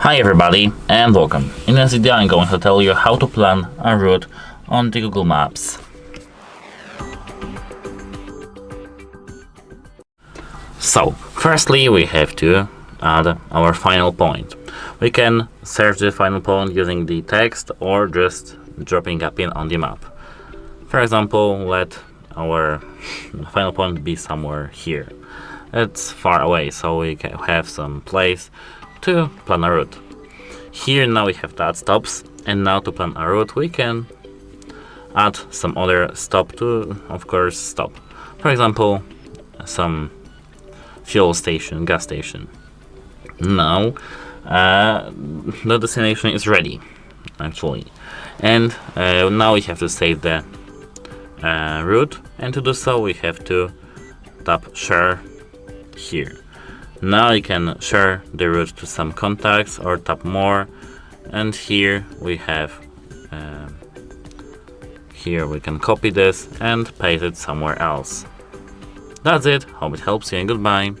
Hi everybody and welcome. In this video I'm going to tell you how to plan a route on the Google Maps. So, firstly we have to add our final point. We can search the final point using the text or just dropping a pin on the map. For example, let our final point be somewhere here. It's far away, so we can have some place to plan a route. Here now we have that stops, and now to plan a route we can add some other stop to, of course, stop. For example, some fuel station, gas station. Now the destination is ready, actually, and now we have to save the route, and to do so we have to tap share here. Now you can share the route to some contacts or tap more, and here we have here we can copy this and paste it somewhere else. That's it. Hope it helps you and goodbye.